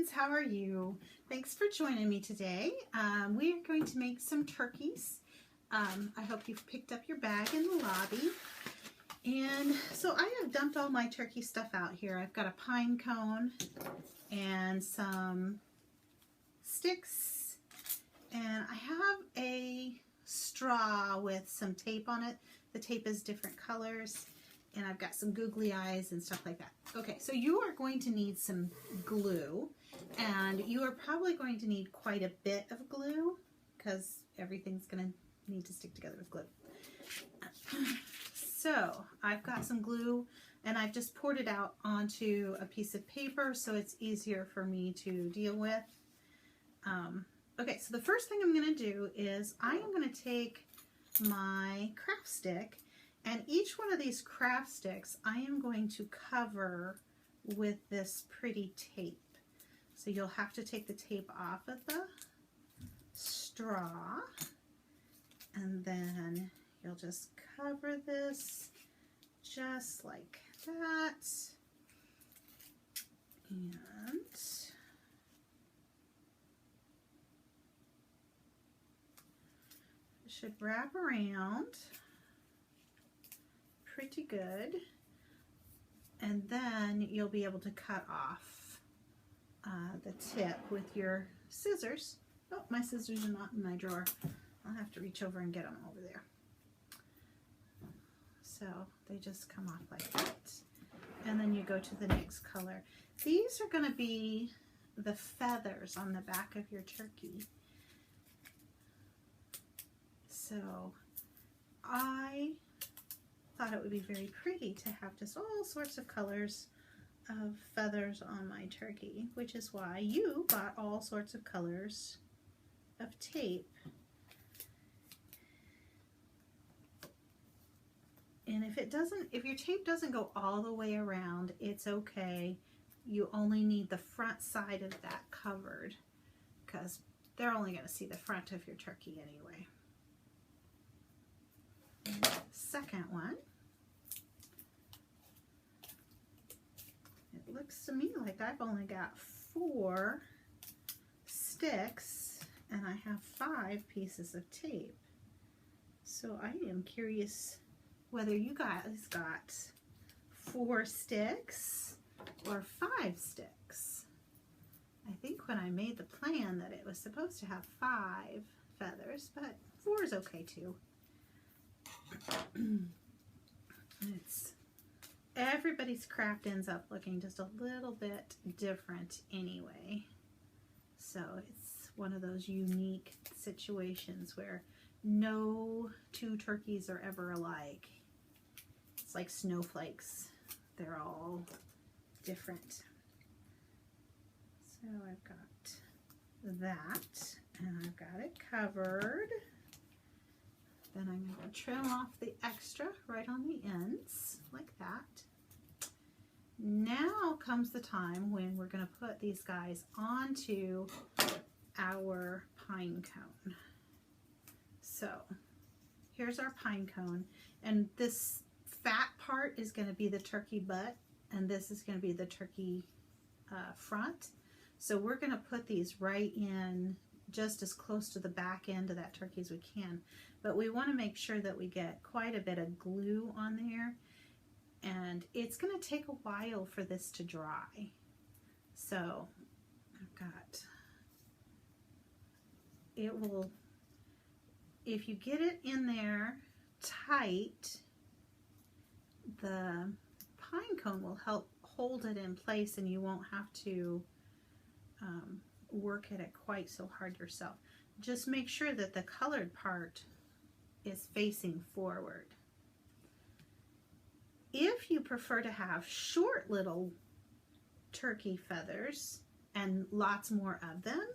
friends, how are you? Thanks for joining me today. We are going to make some turkeys. I hope you've picked up your bag in the lobby. And so I have dumped all my turkey stuff out here. I've got a pine cone and some sticks, and I have a straw with some tape on it. The tape is different colors, and I've got some googly eyes and stuff like that. Okay, so you are going to need some glue, and you are probably going to need quite a bit of glue because everything's going to need to stick together with glue. So I've got some glue, and I've just poured it out onto a piece of paper so it's easier for me to deal with. Okay, so the first thing I'm going to do is I am going to take my craft stick, and each one of these craft sticks I am going to cover with this pretty tape. So you'll have to take the tape off of the straw, and then you'll just cover this just like that, and it should wrap around pretty good, and then you'll be able to cut off the tip with your scissors. Oh, my scissors are not in my drawer. I'll have to reach over and get them over there. So they just come off like that, and then you go to the next color. These are going to be the feathers on the back of your turkey. So I thought it would be very pretty to have just all sorts of colors of feathers on my turkey, which is why you got all sorts of colors of tape. And if your tape doesn't go all the way around, it's okay. You only need the front side of that covered, because they're only going to see the front of your turkey anyway. And the second one, it looks to me like I've only got 4 sticks, and I have 5 pieces of tape. So I am curious whether you guys got 4 sticks or 5 sticks. I think when I made the plan that it was supposed to have 5 feathers, but 4 is okay too. Everybody's craft ends up looking just a little bit different anyway. So it's one of those unique situations where no 2 turkeys are ever alike. It's like snowflakes. They're all different. So I've got that, and I've got it covered. Then I'm going to trim off the extra right on the ends, like that. Now comes the time when we're going to put these guys onto our pine cone. So here's our pine cone, and this fat part is going to be the turkey butt, and this is going to be the turkey front. So we're going to put these right in just as close to the back end of that turkey as we can, but we want to make sure that we get quite a bit of glue on there, and it's going to take a while for this to dry. So I've got, it will, if you get it in there tight, the pine cone will help hold it in place, and you won't have to work at it quite so hard yourself. Just make sure that the colored part is facing forward. If you prefer to have short little turkey feathers and lots more of them,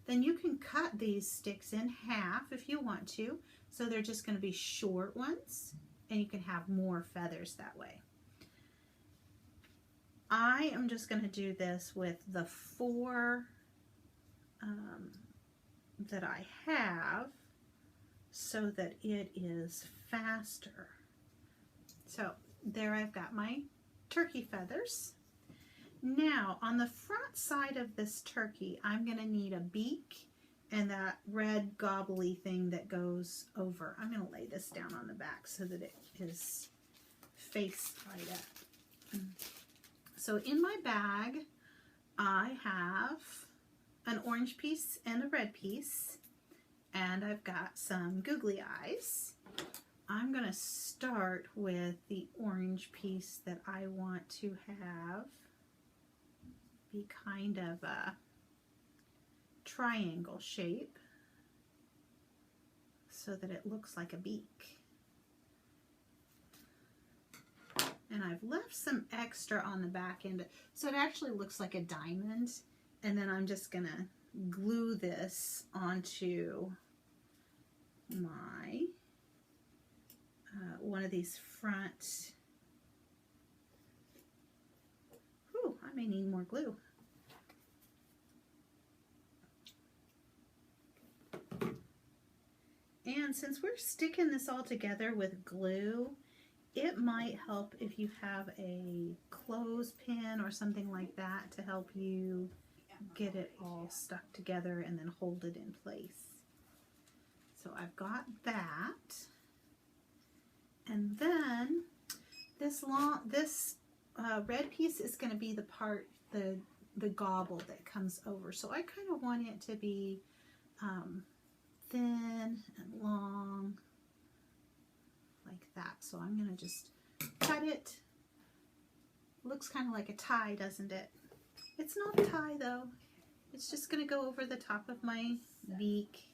then you can cut these sticks in half if you want to, so they're just going to be short ones, and you can have more feathers that way. I am just going to do this with the 4 that I have so that it is faster. So there I've got my turkey feathers. Now, on the front side of this turkey, I'm going to need a beak and that red gobbly thing that goes over. I'm going to lay this down on the back so that it is face right up. So in my bag, I have an orange piece and a red piece, and I've got some googly eyes. I'm going to start with the orange piece that I want to have be kind of a triangle shape so that it looks like a beak. And I've left some extra on the back end so it actually looks like a diamond, and then I'm just gonna glue this onto my one of these front. Whew, I may need more glue. And since we're sticking this all together with glue, it might help if you have a clothespin or something like that to help you get it all stuck together and then hold it in place. So I've got that. And then this red piece is going to be the part, the gobble that comes over. So I kind of want it to be thin and long like that. So I'm going to just cut it. Looks kind of like a tie, doesn't it? It's not a tie though. It's just going to go over the top of my beak.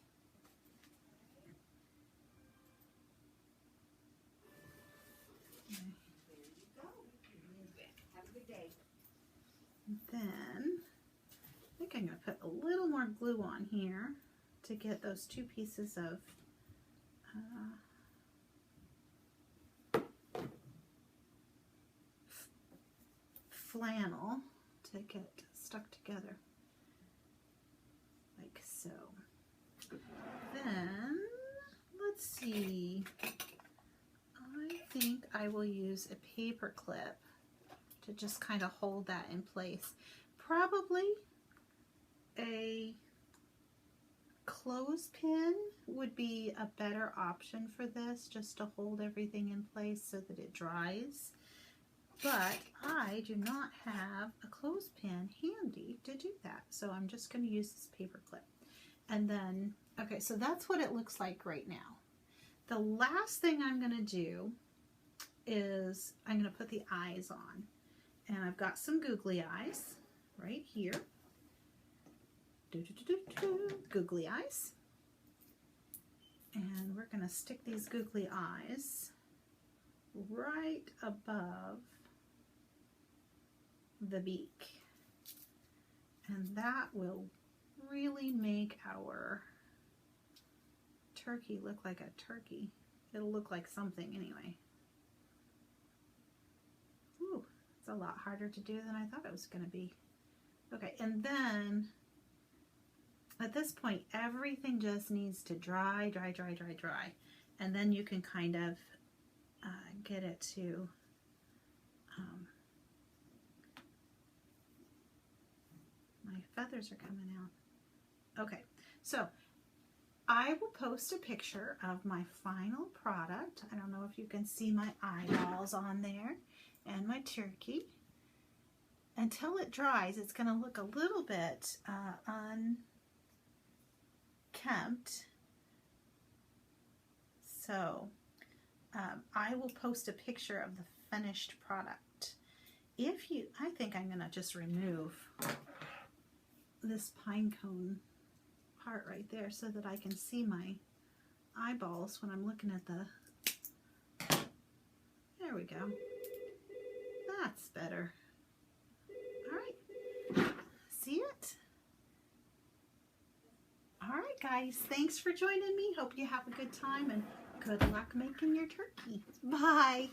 Then I think I'm going to put a little more glue on here to get those two pieces of flannel to get stuck together like so. Then let's see, I think I will use a paper clip to just kind of hold that in place. Probably a clothespin would be a better option for this, just to hold everything in place so that it dries. But I do not have a clothespin handy to do that, so I'm just going to use this paper clip. And then, okay, so that's what it looks like right now. The last thing I'm going to do is I'm going to put the eyes on. And I've got some googly eyes right here. Googly eyes. And we're going to stick these googly eyes right above the beak. And that will really make our turkey look like a turkey. It'll look like something anyway. Ooh. It's a lot harder to do than I thought it was going to be. Okay, and then at this point, everything just needs to dry. And then you can kind of get it to my feathers are coming out. Okay, so I will post a picture of my final product. I don't know if you can see my eyeballs on there. And my turkey. Until it dries, it's going to look a little bit unkempt. So I will post a picture of the finished product. I think I'm going to just remove this pine cone part right there so that I can see my eyeballs when I'm looking at the, there we go. That's better. All right, see it? All right, guys, thanks for joining me. Hope you have a good time and good luck making your turkey. Bye.